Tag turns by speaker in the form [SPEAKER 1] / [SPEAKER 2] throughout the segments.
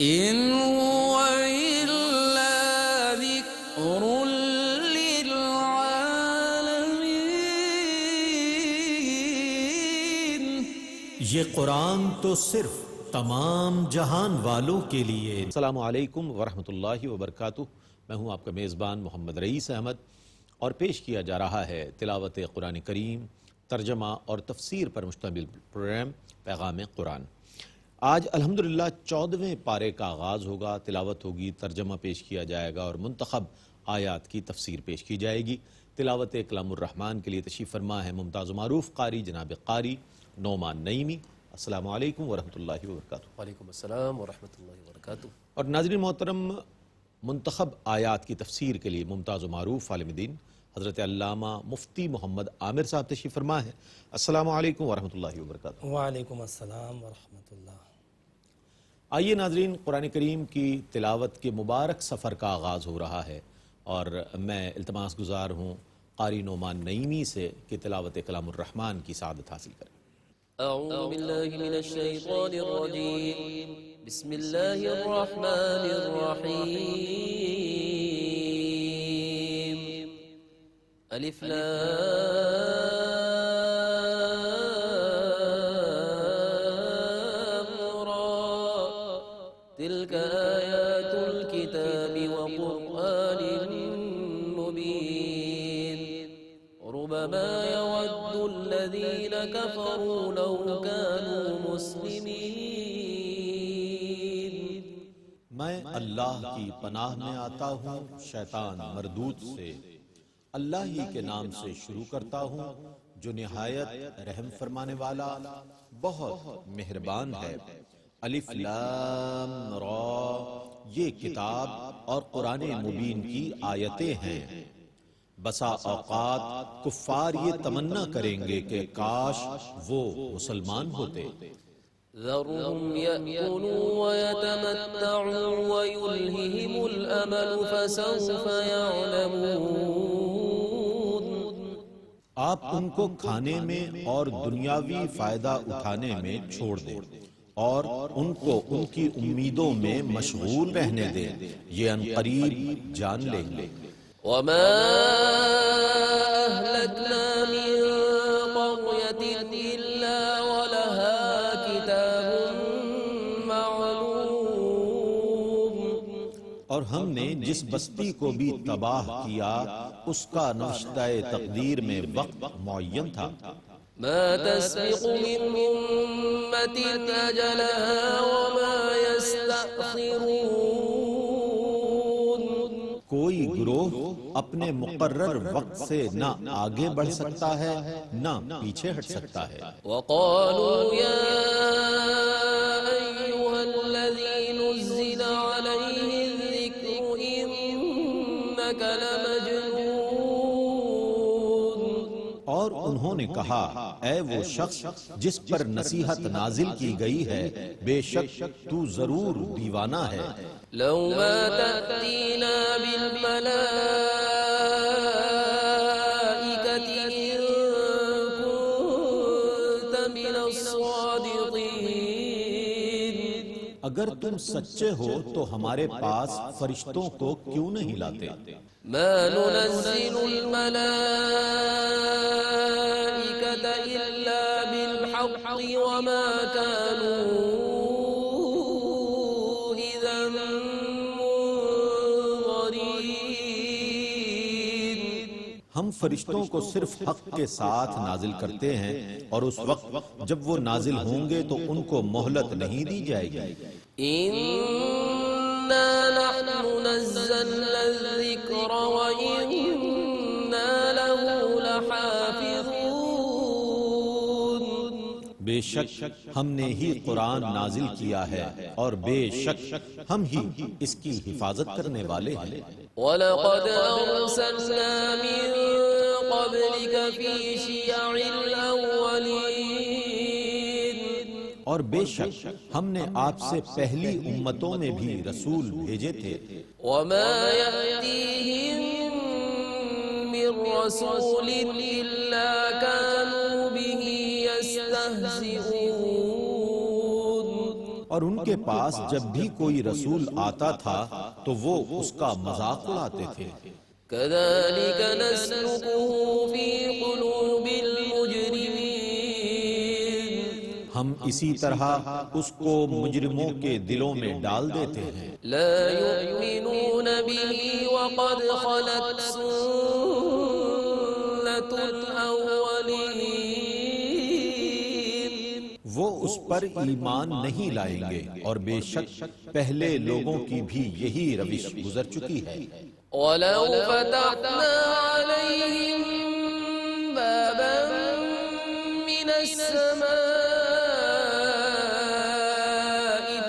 [SPEAKER 1] إن هو إلا ذكر للعالمين.
[SPEAKER 2] یہ قرآن تو صرف تمام جہان والوں کے لیے.
[SPEAKER 3] السلام علیکم ورحمۃ اللہ وبرکاتہ. میں ہوں آپ کا میزبان محمد رئیس احمد اور پیش کیا جا رہا ہے تلاوت قرآن کریم، ترجمہ اور تفسیر پر مشتمل پروگرام پیغام قرآن. آج الحمدللہ 14ویں پارے کا آغاز ہوگا، تلاوت ہوگی، ترجمہ پیش کیا جائے گا اور منتخب آیات کی تفسیر پیش کی جائے گی. تلاوت کلام الرحمن کے لیے تشریف فرما ہے ممتاز و معروف قاری جناب قاری نعمان نعیمی. السلام علیکم ورحمۃ اللہ وبرکاتہ.
[SPEAKER 4] وعلیکم السلام ورحمۃ اللہ وبرکاتہ.
[SPEAKER 3] اور ناظرین محترم، منتخب آیات کی تفسیر کے لیے ممتاز و معروف عالم دین حضرت علامہ مفتی محمد عامر صاحب تشریف فرما ہے. السلام علیکم ورحمۃ اللہ وبرکاتہ.
[SPEAKER 4] وعلیکم السلام ورحمۃ اللہ.
[SPEAKER 3] آئیے ناظرین، قرآن کریم کی تلاوت کے مبارک سفر کا آغاز ہو رہا ہے اور میں التماس گزار ہوں قاری نعمان نعیمی سے کہ تلاوت کلام الرحمن کی سعادت حاصل کریں.
[SPEAKER 4] اعوذ باللہ من الشیطان الرجیم. بسم اللہ الرحمن الرحیم. الف لام را تلك آیات الكتاب وقرآن مبین. ربما يود الذين كفروا لو كانوا مسلمين.
[SPEAKER 3] میں اللہ کی پناہ میں آتا ہوں شیطان مردود سے. اللہ ہی کے نام سے شروع کرتا ہوں جو نہایت رحم فرمانے والا بہت مہربان ہے. الف لام را، یہ کتاب اور قرآن مبین کی آیتیں ہیں. بسا اوقات کفار یہ تمنا کریں گے کہ کاش وہ مسلمان ہوتے.
[SPEAKER 4] ذرهم يأكلوا ويتمتعوا ويلههم الأمل فسوف يعلمون.
[SPEAKER 3] آپ ان کو کھانے میں اور دنیاوی فائدہ اٹھانے میں چھوڑ دیں اور ان کو ان کی امیدوں میں مشغول رہنے دیں، یہ عنقریب جان لیں گے.
[SPEAKER 4] وما أهلكنا من قرية إلا ولها كتاب معلوم.
[SPEAKER 3] اور ہم نے جس بستی کو بھی تباہ کیا اس کا نوشتہ تقدیر میں وقت معین تھا.
[SPEAKER 4] ما تسبق من أمة أجلها وما يستأخرون.
[SPEAKER 3] کوئی گروہ اپنے مقرر وقت سے نہ آگے بڑھ سکتا ہے نہ پیچھے ہٹ سکتا ہے.
[SPEAKER 4] وقالوا يا أيها الذي نزل عليه الذكر إنك لمجنون.
[SPEAKER 3] اور انہوں نے کہا، اے وہ شخص جس پر نصیحت نازل کی گئی ہے، بے شک تو ضرور دیوانہ ہے.
[SPEAKER 4] لو ما تأتينا بالملائكة إن كنت من الصادقين.
[SPEAKER 3] اگر تم سچے ہو تو ہمارے پاس فرشتوں کو کیوں نہیں لاتے؟
[SPEAKER 4] ما ننزل الملائكة إلا بالحق وما كانوا إذا منظرين.
[SPEAKER 3] ہم فرشتوں کو صرف حق کے ساتھ نازل کرتے ہیں اور اس وقت جب وہ نازل ہوں گے تو ان کو مہلت نہیں دی جائے گی.
[SPEAKER 4] إنا نحن نزلنا الذكر وإنا له لحافظون.
[SPEAKER 3] بے شک ہم نے ہی قرآن نازل کیا ہے اور بے شک ہم ہی اس کی حفاظت کرنے والے ہیں.
[SPEAKER 4] وَلَقَدْ أَرْسَلْنَا مِن قَبْلِكَ فِي شِيَعِ الْأَوَّلِينَ.
[SPEAKER 3] اور بے شک ہم نے آپ سے پہلی امتوں میں بھی رسول بھیجے تھے.
[SPEAKER 4] وَمَا يَأْتِيهِم مِّن رَّسُولٍ إِلَّا كَانُوا بِهِ يَسْتَهْزِئُونَ.
[SPEAKER 3] اور ان کے پاس جب بھی کوئی رسول آتا تھا تو وہ اس کا مذاق اڑاتے تھے۔
[SPEAKER 4] كذلك نسلكه في قلوب المجرمين
[SPEAKER 3] ہم اسی طرح اس کو مجرموں کے دلوں میں ڈال دیتے ہیں۔
[SPEAKER 4] لا يؤمنون به وقد خلت سنة الأولين
[SPEAKER 3] وہ اس پر ایمان نہیں لائیں گے اور بے شک پہلے لوگوں کی بھی یہی روش گزر چکی ہے۔
[SPEAKER 4] ولو فتحنا عليهم بابا من السماء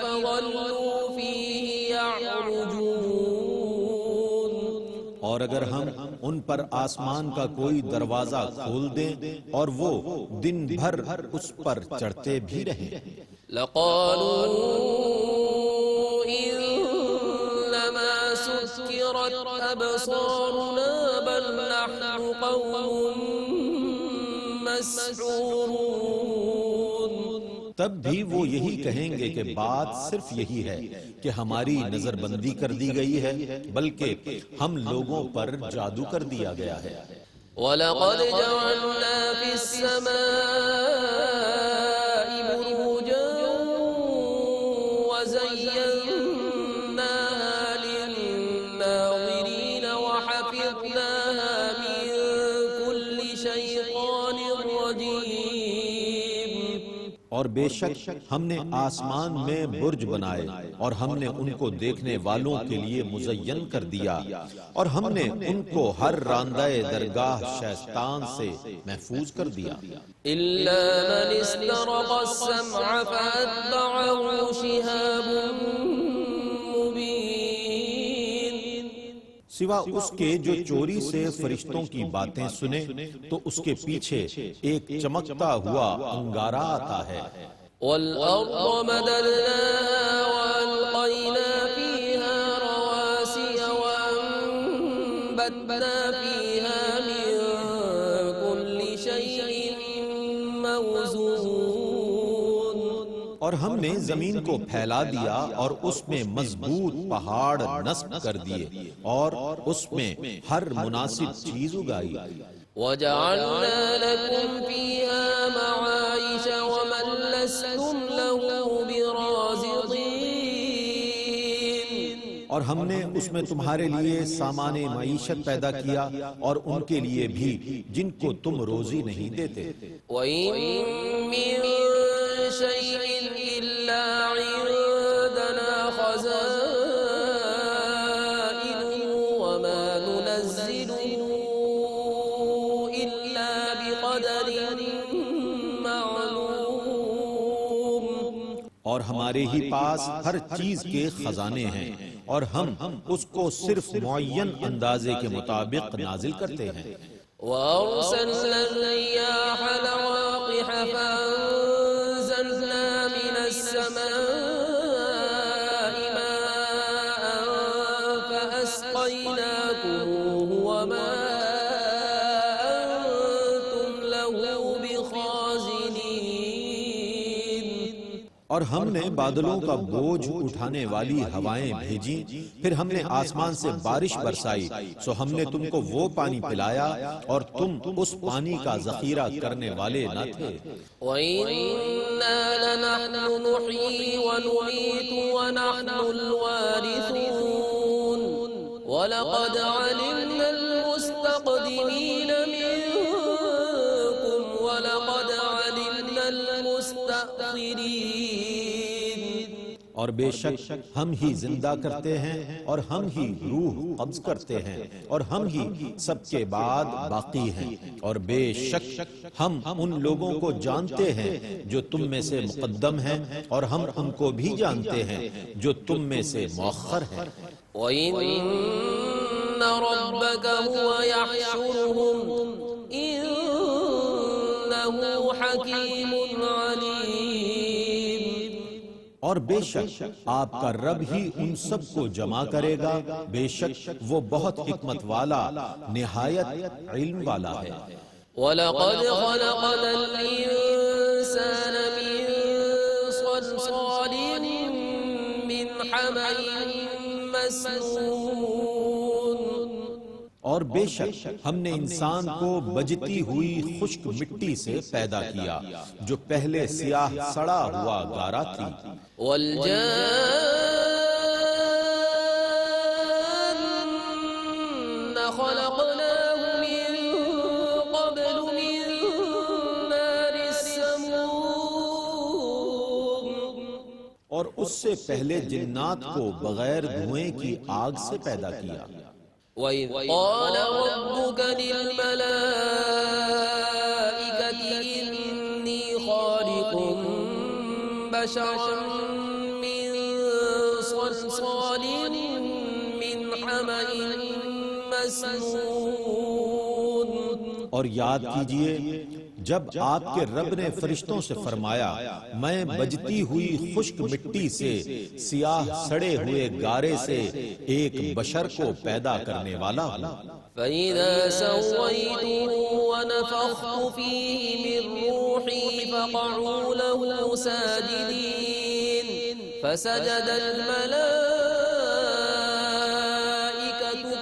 [SPEAKER 4] فظلوا فيه يعرجون
[SPEAKER 3] اور اگر ہم ان پر آسمان کا کوئی دروازہ کھول دیں اور وہ دن بھر اس پر چڑھتے بھی رہیں،
[SPEAKER 4] لقالوا إنما سكرت أبصارنا بل نحن قوم مسحورون
[SPEAKER 3] تب بھی وہ یہی کہیں گے کہ بات صرف یہی ہے کہ ہماری نظر بندی کر دی گئی ہے، بلکہ ہم لوگوں پر جادو کر دیا گیا ہے۔
[SPEAKER 4] وَلَقَدْ جَعَلْنَا فِي السَّمَاءِ بُرُوجًا وَزَيَّنَّاهَا لِلنَّاظِرِينَ وَحَفِظْنَاهَا مِن كُلِّ شَيْطَانٍ رَجِيمٍ
[SPEAKER 3] اور بے شک ہم نے آسمان میں برج بنائے اور ہم نے ان کو دیکھنے والوں کے لیے مزین کر دیا اور ہم نے ان کو ہر راندہ درگاہ شیطان سے محفوظ کر دیا۔
[SPEAKER 4] إِلَّا مَنِ اسْتَرَقَ السَّمْعَ فَأَتْبَعَهُ شِهَابٌ مُّبِينٌ
[SPEAKER 3] سوا اس کے جو چوری سے فرشتوں کی باتیں سنے تو اس کے پیچھے ایک چمکتا ہوا انگارہ آتا ہے۔
[SPEAKER 4] وَالْأَرْضَ مَدَدْنَاهَا وَأَلْقَيْنَا فِيهَا رَوَاسِيَ وَأَنبَتْنَا فِيهَا مِن كُلِّ شَيْءٍ مَّوْزُونٍ
[SPEAKER 3] اور ہم نے زمین کو پھیلا دیا اور اس میں مضبوط پہاڑ نصب کر دیے اور اس میں ہر مناسب چیز اگائی۔
[SPEAKER 4] وَجَعَلْنَا لَكُمْ فِيهَا مَعَائِشَ وَمَن لَّسْتُمْ لَهُ بِرَازِقِينَ
[SPEAKER 3] اور ہم نے اس میں تمہارے لیے سامان معیشت پیدا کیا اور ان کے لیے بھی جن کو تم روزی نہیں دیتے۔
[SPEAKER 4] وَإِن مِّن شَيْءٍ إِلَّا عِندَنَا خَزَائِنُهُ وَمَا نُنَزِّلُهُ إِلَّا بِقَدَرٍ مَّعْلُومٍ
[SPEAKER 3] اور ہمارے ہی پاس ہر چیز کے خزانے ہیں اور ہم اس کو صرف معین اندازے کے مطابق نازل کرتے ہیں۔
[SPEAKER 4] وَأَرْسَلْنَا الرِّيَاحَ لَوَاقِحَ فَأَنزَلْنَا مِنَ السَّمَاءِ مَاءً فَأَسْقَيْنَاكُمُوهُ وَمَا أَنتُمْ لَهُ بِخَازِنِينَ
[SPEAKER 3] اور ہم نے بادلوں کا بوجھ اٹھانے والی ہوائیں بھیجی، پھر ہم نے آسمان سے بارش برسائی، سو ہم نے تم کو وہ پانی پلایا اور تم اس پانی کا ذخیرہ کرنے والے نہ تھے۔
[SPEAKER 4] وَإِنَّا لَنَحْنُ نُحْيِي وَنُمِيتُ وَنَحْنُ الْوَارِثُونَ وَلَقَدْ عَلِمْنَا الْمُسْتَقْدِمِينَ مِنكُمْ وَلَقَدْ عَلِمْنَا الْمُسْتَأْخِرِينَ
[SPEAKER 3] اور بے شک ہم ہی زندہ کرتے ہیں اور ہم ہی روح قبض کرتے ہیں اور ہم ہی سب کے بعد باقی ہیں، اور بے شک ہم ان لوگوں کو جانتے ہیں جو تم میں سے مقدم ہیں اور ہم ان کو بھی جانتے ہیں جو تم میں سے مؤخر ہیں۔
[SPEAKER 4] وَإِنَّ رَبَّكَ هُوَ يَحْشُرُهُمْ إِنَّهُ حَكِيمٌ عَلِيمٌ
[SPEAKER 3] اور بے شک آپ کا رب ہی ان سب کو جمع کرے گا، بے شک وہ بہت حکمت والا نہایت علم والا ہے۔
[SPEAKER 4] وَلَقَدْ خَلَقْنَا الْإِنسَانَ مِن صَلْصَالٍ حمأ مسنون
[SPEAKER 3] اور بے شک ہم نے انسان کو بجتی ہوئی خشک مٹی سے پیدا کیا جو پہلے سیاہ سڑا ہوا گارا تھی،
[SPEAKER 4] والجان خلقناه من قبل من نار السموم
[SPEAKER 3] اور اس سے پہلے جنات کو بغیر دھوئیں کی آگ سے پیدا کیا۔
[SPEAKER 4] وَإِذْ قَالَ رَبُّكَ لِلْمَلَائِكَةِ إِنِّي خَالِقٌ بَشَرًا مِّن صَلْصَالٍ مِّنْ حَمَإٍ مسنون۔
[SPEAKER 3] اور یاد کیجئے جب آپ کے رب نے فرشتوں سے فرمایا میں بجتی ہوئی خشک مٹی سے سیاہ سڑے ہوئے گارے سے ایک بشر کو پیدا کرنے والا ہوں،
[SPEAKER 4] فَإِذَا سَوَّيْتُهُ وَنَفَخْتُ فِيهِ مِن رُّوحِي فَقَعُوا لَهُ سَاجِدِينَ فَسَجَدَ الْمَلَائِكَةُ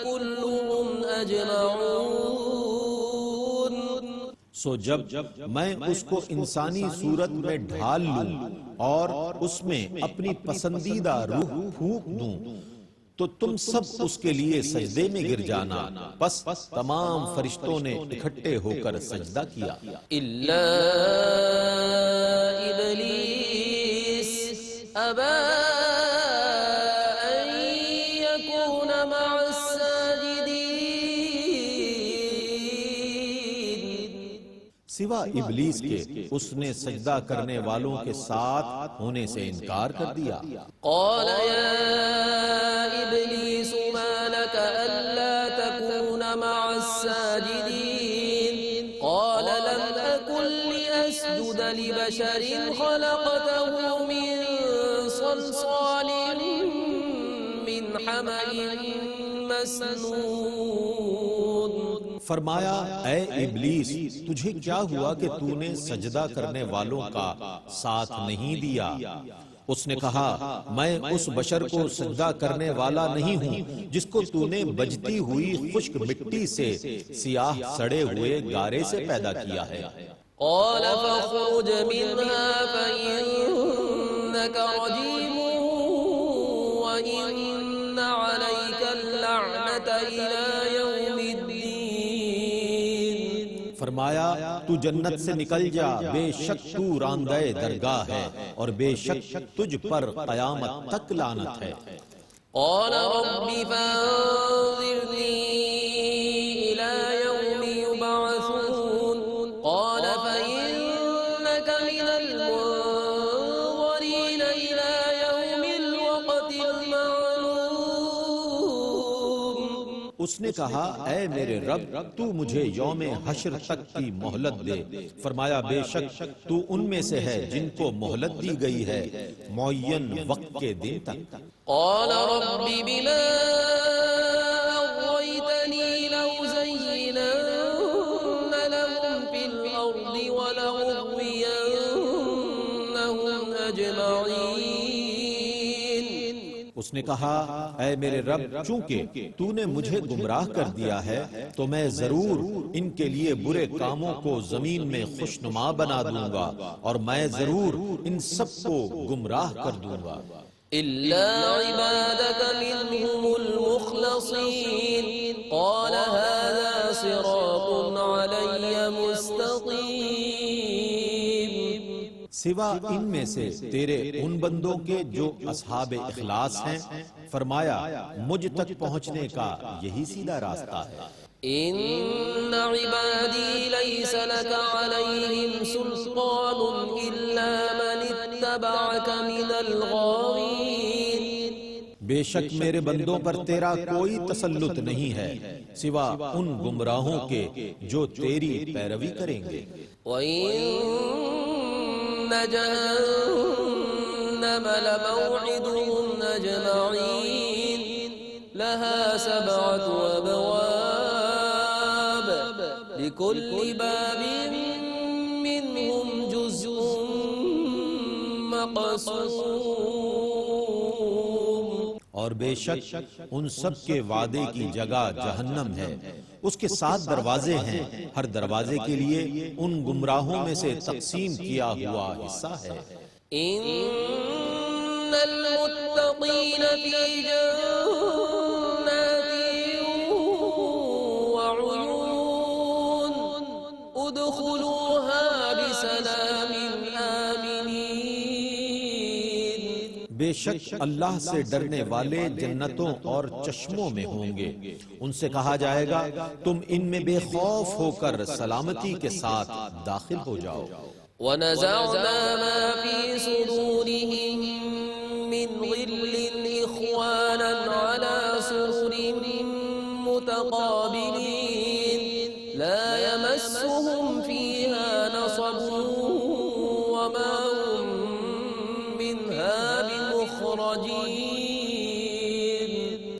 [SPEAKER 4] كُلُّهُمْ أَجْمَعُونَ۔
[SPEAKER 3] سو جب میں اس کو انسانی صورت میں ڈھال لوں اور اس میں اپنی پسندیدہ روح پھونک دوں تو تم سب اس کے لیے سجدے میں گر جانا، پس تمام فرشتوں نے اکٹھے ہو کر سجدہ کیا
[SPEAKER 4] إِلَّا إِبْلِيسَ أَبَى أَن يَكُونَ مَعَ السَّاجِدِينَ۔
[SPEAKER 3] سوا ابلیس کے اس نے سجدہ کرنے والوں کے ساتھ ہونے سے انکار کر دیا۔
[SPEAKER 4] قال يا إبليس ما لك ألا تكون مع الساجدين قال لم أكن لأسجد لبشر خلقته من صلصال من حمأ مسنون۔
[SPEAKER 3] فرمایا اے ابلیس تجھے کیا ہوا کہ تو نے سجدہ کرنے والوں کا ساتھ نہیں دیا؟ اس نے کہا میں اس بشر کو سجدہ کرنے والا نہیں ہوں جس کو تو نے بجتی ہوئی خشک مٹی سے سیاہ سڑے ہوئے گارے سے پیدا کیا ہے۔
[SPEAKER 4] قال فاخرج منها فإنك رجيم وإن عليك اللعنة إلى يوم الدين۔
[SPEAKER 3] فرمایا تو جنت سے نکل جا، بے شک تو راندہ درگاہ ہے اور بے شک تجھ پر قیامت تک لعنت ہے۔
[SPEAKER 4] قال رب فانظرني إلى يوم يبعثون قال فإنك من المنظرين إلى يوم الوقت المعلوم۔
[SPEAKER 3] اس نے کہا اے میرے رب تو مجھے یوم حشر تک کی مہلت دے۔ فرمایا بے شک تو ان میں سے ہے جن کو مہلت دی گئی ہے معین وقت کے دن تک۔
[SPEAKER 4] قال رب بما أغويتني لأزينن لهم في الأرض ولأغوينهم أجمعين۔
[SPEAKER 3] اس نے کہا اے میرے رب چونکہ تو نے مجھے گمراہ کر دیا ہے تو میں ضرور ان کے لیے برے کاموں کو زمین میں خوشنما بنا دوں گا اور میں ضرور ان سب کو گمراہ کر دوں گا
[SPEAKER 4] إلا عبادك منهم المخلصين قال هذا صراط علي مستقيم۔
[SPEAKER 3] سوا ان میں سے تیرے ان بندوں کے جو اصحاب اخلاص ہیں، فرمایا مجھ تک پہنچنے کا یہی سیدھا راستہ ہے۔
[SPEAKER 4] إن عبادي ليس لك عليهم سلطان إلا من اتبعك من الغاوين۔
[SPEAKER 3] بے شک میرے بندوں پر تیرا کوئی تسلط نہیں ہے سوا ان گمراہوں کے جو تیری پیروی کریں گے۔
[SPEAKER 4] وَإِنَّ جَهَنَّمَ لَمَوْعِدُهُمْ أَجْمَعِينَ لَهَا 7 أبواب لكل باب منهم جزء مقسوم۔
[SPEAKER 3] اور بے شک ان سب کے وعدے کی جگہ جہنم ہے، اس کے 7 دروازے ہیں، ہر دروازے کے لیے ان گمراہوں میں سے تقسیم کیا ہوا حصہ ہے۔
[SPEAKER 4] ان المتقین فی جنات وعیون ادخلوها بسلام آمنین۔
[SPEAKER 3] بے شک اللہ سے ڈرنے والے جنتوں اور چشموں میں ہوں گے، ان سے کہا جائے گا تم ان میں بے خوف ہو کر سلامتی کے ساتھ داخل ہو جاؤ۔
[SPEAKER 4] وَنَزَعْنَا مَا فِي صُدُورِهِم مِّنْ غِلٍّ إِخْوَانًا عَلَى سُرُرٍ مُتَقَابِلِينَ لَا يَمَسُّهُمْ فِيهَا نَصَبٌ وَمَا هُمْ مِنْهَا بِمُخْرَجِينَ۔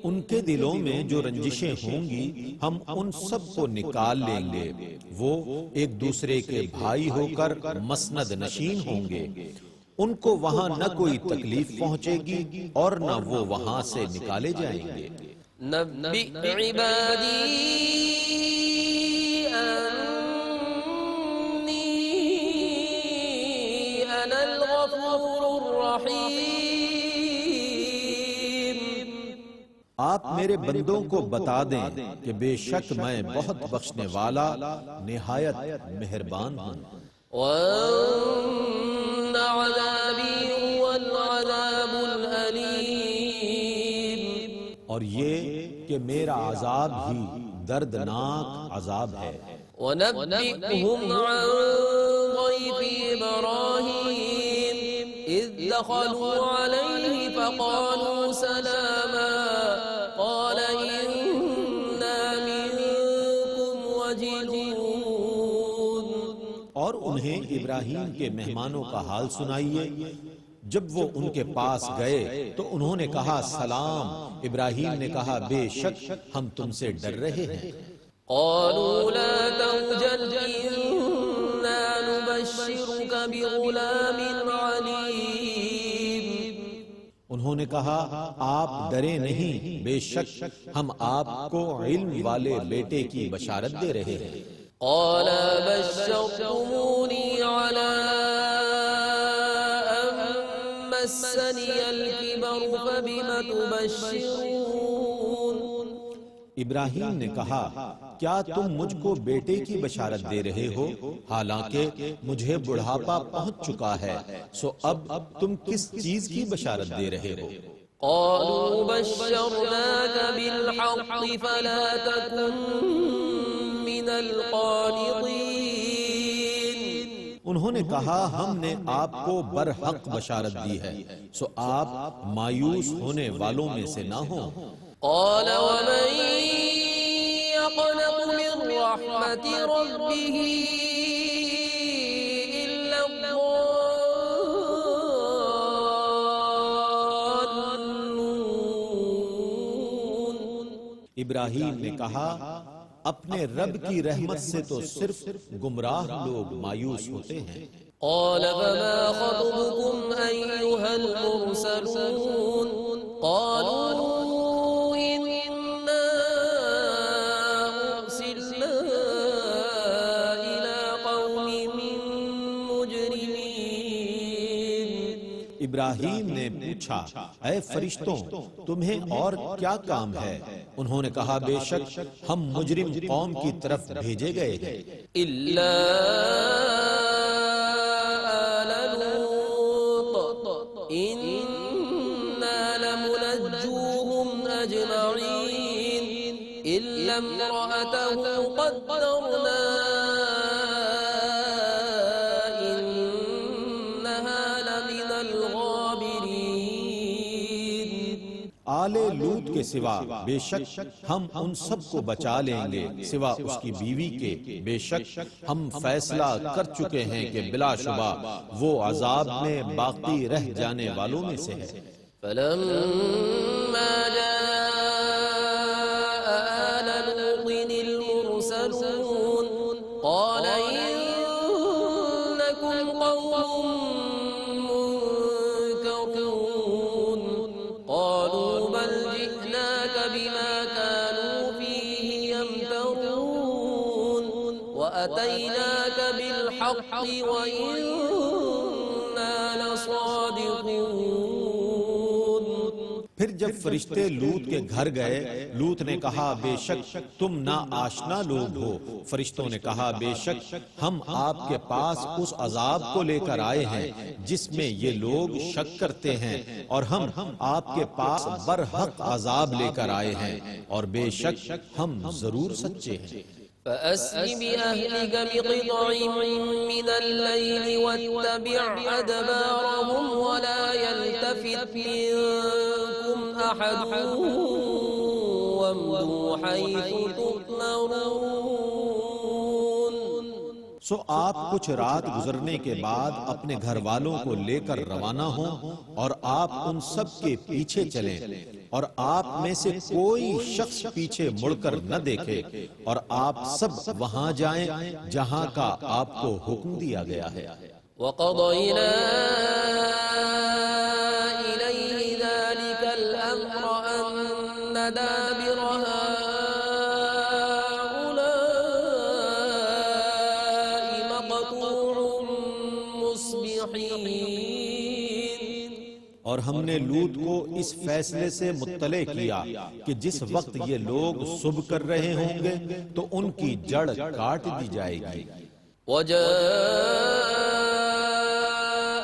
[SPEAKER 3] ان کے دلوں میں جو رنجشیں ہوں گی ہم ان سب کو نکال لیں گے، وہ ایک دوسرے کے بھائی ہو کر مسند نشین ہوں گے، ان کو وہاں نہ کوئی تکلیف پہنچے گی اور نہ وہ وہاں سے نکالے جائیں گے۔
[SPEAKER 4] نبئ عبادی انی انا الغفور الرحیم۔
[SPEAKER 3] آپ میرے بندوں کو بتا دیں کہ بے شک میں بہت بخشنے والا نہایت مہربان ہوں۔
[SPEAKER 4] وَأَنَّ عَذَابِي هُوَ الْعَذَابُ الْأَلِيمُ۔
[SPEAKER 3] اور یہ کہ میرا عذاب ہی دردناک عذاب ہے۔
[SPEAKER 4] وَنَبِّئْهُمْ عَنْ ضَيْفِ إِبْرَاهِيمَ إِذْ دَخَلُوا عَلَيْهِ فَقَالُوا سَلَامًا قَالَ إِنَّا مِنْكُمْ وَجِلُونَ۔
[SPEAKER 3] اور انہیں ابراہیم کے مہمانوں کا حال سنائیے۔ جب وہ ان کے پاس گئے تو انہوں نے کہا سلام۔ ابراہیم نے کہا بے شک ہم تم سے ڈر رہے ہیں۔
[SPEAKER 4] قالوا لا توجل إنا نبشرك بغلام عليم۔
[SPEAKER 3] انہوں نے کہا آپ ڈرے نہیں، بے شک ہم آپ کو علم والے بیٹے کی بشارت دے رہے ہیں۔
[SPEAKER 4] قال بشرتموني على أن مسني الكبر فبم تبشرون۔
[SPEAKER 3] ابراہیم نے کہا کیا تم مجھ کو بیٹے کی بشارت دے رہے ہو حالانکہ مجھے بڑھاپا پہنچ چکا ہے، سو اب تم کس چیز کی بشارت دے رہے ہو؟
[SPEAKER 4] قالوا بشرناك بالحق فلا تكن من القانطين۔
[SPEAKER 3] انہوں نے کہا ہم نے آپ کو برحق بشارت دی ہے، سو آپ مایوس ہونے والوں میں سے نہ ہوں۔
[SPEAKER 4] قال ومن يقنط من رحمة ربه إلا الضالون۔
[SPEAKER 3] ابراہیم نے کہا اپنے رب کی رحمت سے تو صرف گمراہ لوگ مایوس ہوتے ہیں۔
[SPEAKER 4] قال فما خطبكم أيها المرسلون؟ قالوا إنا أرسلنا إلى قوم مجرمين۔
[SPEAKER 3] ابراہیم نے پوچھا اے فرشتوں تمہیں اور کیا کام ہے؟ انہوں نے کہا بے شک ہم مجرم قوم کی طرف بھیجے گئے ہیں۔
[SPEAKER 4] إلا آل لوط إنا لمنجوهم أجمعين إلا امرأته قدرنا إنها لمن الغابرين۔
[SPEAKER 3] آل لوط کے سوا بے شک ہم ان سب کو بچا لیں گے سوا اس کی بیوی کے، بے شک ہم فیصلہ کر چکے ہیں کہ بلا شبہ وہ عذاب میں باقی رہ جانے والوں میں سے ہے۔
[SPEAKER 4] فلما جاء آل لوط المرسلون قال إنكم قوم منكرون قالوا بل وأتيناك بالحق وإنا لصادقون.
[SPEAKER 3] پھر جب فرشتے لوط کے گھر گئے، لوط نے کہا بے شک تم نا آشنا لوگ ہو۔ فرشتوں نے کہا بے شک ہم آپ کے پاس اس عذاب کو لے کر آئے ہیں جس میں یہ لوگ شک کرتے ہیں، اور ہم آپ کے پاس برحق عذاب لے کر آئے ہیں، اور بے شک ہم ضرور سچے ہیں۔
[SPEAKER 4] فأسر بأهلك بقطع من الليل واتبع أدبارهم ولا يلتفت منكم أحد وامضوا حيث تؤمرون.
[SPEAKER 3] سو آپ کچھ رات گزرنے کے بعد اپنے گھر والوں کو لے کر روانہ ہوں، اور آپ ان سب کے پیچھے چلیں، اور آپ میں سے کوئی شخص پیچھے مڑ کر نہ دیکھے، اور آپ سب وہاں جائیں جہاں کا آپ کو حکم دیا گیا ہے۔
[SPEAKER 4] وقضينا إليه ذلك الأمر أن دابر هؤلاء مقطوع مصبحين.
[SPEAKER 3] اور ہم نے لوط کو اس فیصلے سے مطلع کیا کہ جس وقت یہ لوگ صبح کر رہے ہوں گے تو ان کی جڑ کاٹ دی جائے گی۔
[SPEAKER 4] وجاء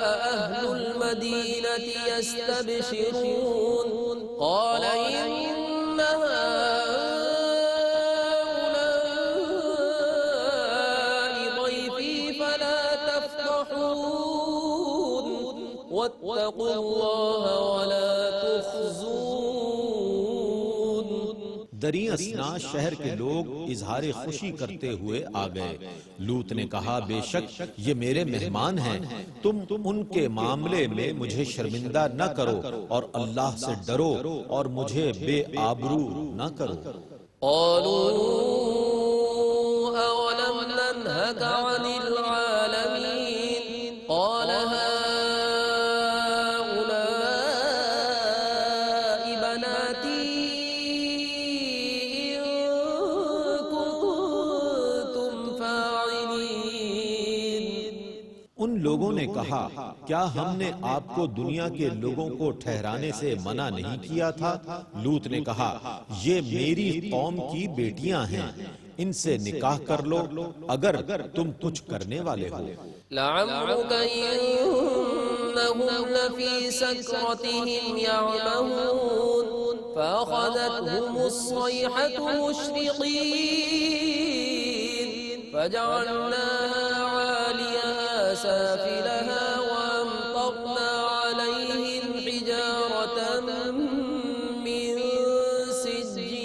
[SPEAKER 4] أهل المدينة يستبشرون قال إن هؤلاء ضيفي فلا تفتحون واتقوا الله ولا تخزون.
[SPEAKER 3] دریں اثنا شہر کے لوگ اظہار خوشی کرتے ہوئے آ گئے۔ لوط نے کہا بے شک یہ میرے مہمان ہیں، تم ان کے معاملے میں مجھے شرمندہ نہ کرو، اور اللہ سے ڈرو اور مجھے بے آبرو نہ کرو۔
[SPEAKER 4] قالوا أولم ننهك عن العالمين قال هؤلاء بناتي إن كنتم فاعلين.
[SPEAKER 3] ان لوگوں نے کہا کیا ہم نے آپ کو دنیا کے لوگوں کو ٹھہرانے سے منع نہیں کیا تھا؟ لوط نے کہا یہ میری قوم کی بیٹیاں ہیں، ان سے نکاح کر لو اگر تم کچھ کرنے والے ہو۔
[SPEAKER 4] لعمرك إنهم لفي سكرتهم يعمهون فأخذتهم الصيحة مشرقين فجعلناها عاليها سافلها وأمطرنا عليهم حجارة من سجيل.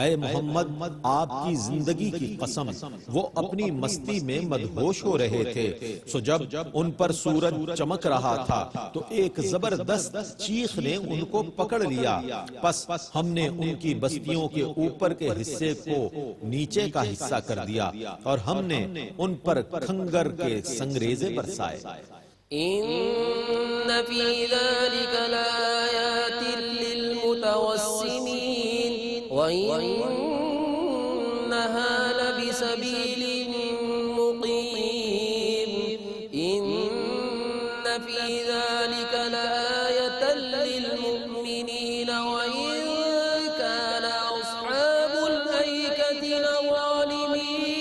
[SPEAKER 3] اے محمد آپ کی زندگی کی قسم، وہ اپنی مستی میں مدہوش ہو رہے تھے، سو جب ان پر سورج چمک رہا تھا تو ایک زبردست چیخ نے ان کو پکڑ لیا، پس ہم نے ان کی بستیوں کے اوپر کے حصے کو نیچے کا حصہ کر دیا، اور ہم نے ان پر کھنگر کے سنگریزے برسائے۔
[SPEAKER 4] إن في ذلك لآيات للمتوسمين وإنها لبسبيل مقيم. إن في ذلك لآية للمؤمنين وإن كان أصحاب الأيكة لظالمين.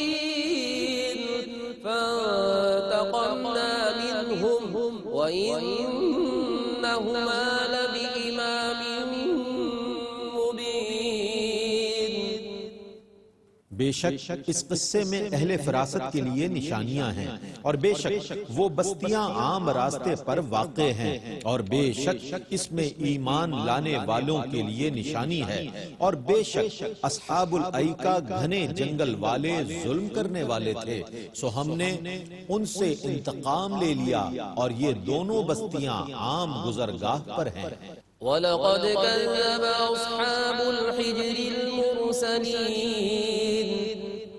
[SPEAKER 4] فانتقمنا منهم وإنهما لبإمام مبين.
[SPEAKER 3] بے شک اس قصے میں اہل فراست کے لیے نشانیاں ہیں، اور بے شک وہ بستیاں عام راستے پر واقع ہیں، اور بے شک اس میں ایمان لانے والوں کے لیے نشانی ہے، اور بے شک اصحاب الایکا گھنے جنگل والے ظلم کرنے والے تھے، سو ہم نے ان سے انتقام لے لیا، اور یہ دونوں بستیاں عام گزرگاہ پر ہیں۔
[SPEAKER 4] ولقد كذب أصحاب الحجر المرسلين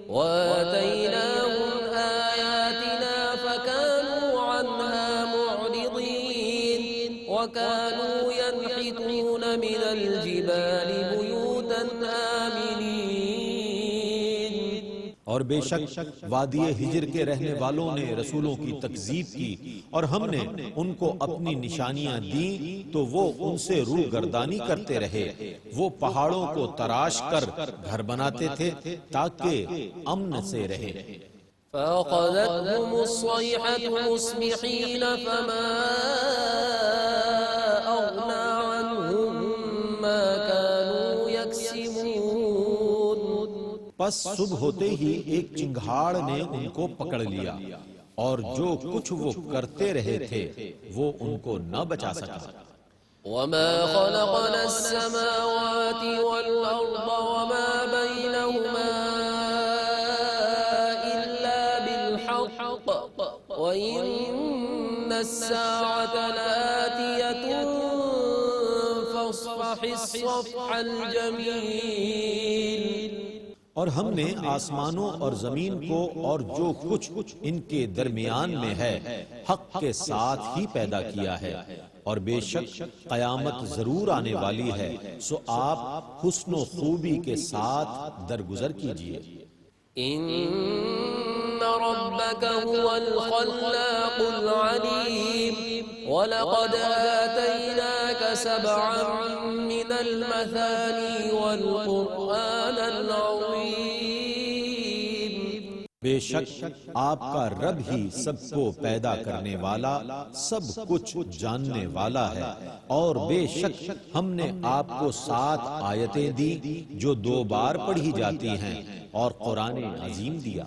[SPEAKER 4] وآتيناهم آياتنا فكانوا عنها معرضين وكانوا ينحتون من الجبال بيوتا آمنين.
[SPEAKER 3] اور بے شک وادی ہجر کے رہنے والوں نے رسولوں کی تکذیب کی اور ہم نے ان کو اپنی نشانیاں دیں تو وہ ان سے روگردانی کرتے رہے۔ وہ پہاڑوں کو تراش کر گھر بناتے تھے تاکہ امن سے رہے۔
[SPEAKER 4] فأخذتهم الصيحة مصبحين فما أغنى عنهم ما كانوا يكسبون۔
[SPEAKER 3] پس صبح ہوتے ہی ایک چنگھاڑ نے ان کو پکڑ لیا اور جو کچھ وہ کرتے رہے تھے وہ ان کو نہ بچا سکا۔
[SPEAKER 4] وما خلقنا السماوات والأرض وما بينهما إلا بالحق وإن الساعة لآتية فاصفح الصفح الجميل۔
[SPEAKER 3] اور ہم نے آسمانوں اور زمین کو اور جو کچھ ان کے درمیان میں ہے حق کے ساتھ ہی پیدا کیا ہے، اور بے شک قیامت ضرور آنے والی ہے، سو آپ حسن و خوبی کے ساتھ درگزر کیجئے۔
[SPEAKER 4] إن ربك هو الخلاق العليم ولقد آتيناك 7 من المثاني والقرآن العظيم۔
[SPEAKER 3] بے شک آپ کا رب ہی سب کو پیدا کرنے والا، سب کچھ جاننے والا ہے، اور بے شک ہم نے آپ کو 7 آیتیں دی جو 2 بار پڑھی جاتی ہیں، اور قرآن عظیم دیا۔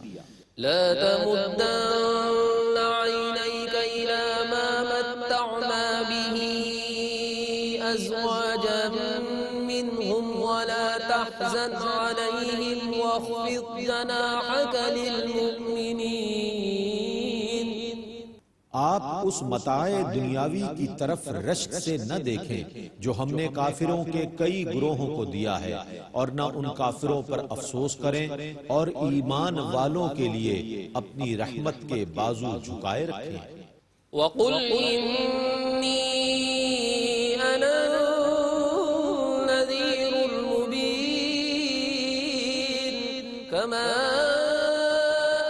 [SPEAKER 4] لا تمدن عينيك إلى ما متعنا به أزواجا منهم ولا تحزن عليهم واخفض جناحك للمؤمنين۔
[SPEAKER 3] آپ اس متاع دنیاوی کی طرف رشک سے نہ دیکھیں جو ہم نے کافروں کے کئی گروہوں کو دیا ہے، اور نہ ان کافروں پر افسوس کریں، اور ایمان والوں کے لیے اپنی رحمت کے بازو جھکائے رکھیں۔
[SPEAKER 4] وَقُلْ إِنِّي أَنَا النَّذِيرُ الْمُبِينُ كَمَا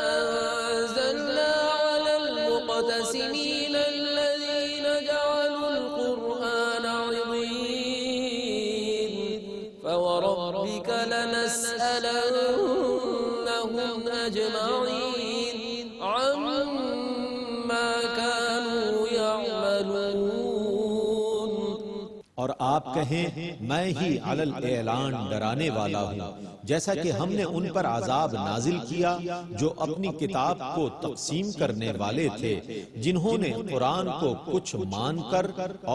[SPEAKER 4] أَنزَلْنَا عَلَى الْمُقْتَسِمِينَ الَّذِينَ جَعَلُوا الْقُرْآنَ عِضِينَ فَوَرَبِّكَ لَنَسْأَلَنَّهُمْ أَجْمَعِينَ عَمَّا كَانُوا يَعْمَلُونَ۔
[SPEAKER 3] اور آپ کہیں میں ہی علی الاعلان ڈرانے والا ہوں، جیسا کہ ہم نے ان پر عذاب نازل کیا جو اپنی کتاب کو تقسیم کرنے والے تھے، جنہوں نے قرآن کو کچھ مان کر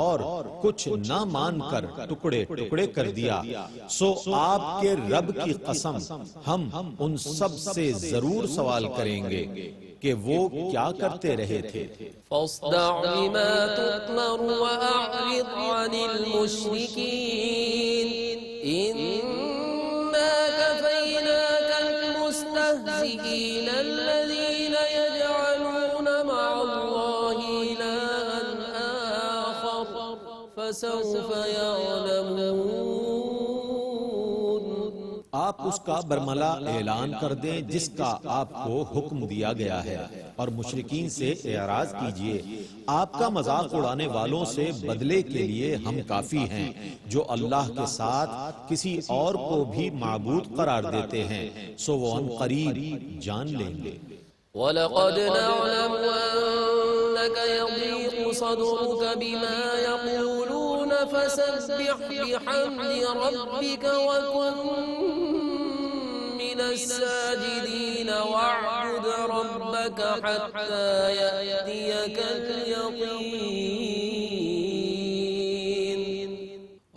[SPEAKER 3] اور کچھ نہ مان کر ٹکڑے ٹکڑے کر دیا۔ سو آپ کے رب کی قسم ہم ان سب سے ضرور سوال کریں گے کہ وہ کیا کرتے رہے تھے۔
[SPEAKER 4] فاصدع بما تؤمر وأعرض عن المشركين إنا كفيناك المستهزئين الذين يجعلون مع الله إلها آخر فسوف يعلمون۔
[SPEAKER 3] آپ اس کا برملا اعلان کر دیں جس کا آپ کو حکم دیا گیا ہے، اور مشرکین سے اعراض کیجئے۔ آپ کا مذاق اڑانے والوں سے بدلے کے لیے ہم کافی ہیں، جو اللہ کے ساتھ کسی اور کو بھی معبود قرار دیتے ہیں، سو وہ ان قریب جان لیں گے۔
[SPEAKER 4] وَلَقَدْ نَعْلَمُ أَنَّكَ يَضِيقُ صَدْرُكَ بِمَا يَقُولُونَ فَسَبِّحْ بِحَمْدِ رَبِّكَ وَكُن مِّنَ السَّاجِدِينَ وَاعْبُدْ رَبَّكَ حَتَّى يَأْتِيَكَ الْيَقِينُ۔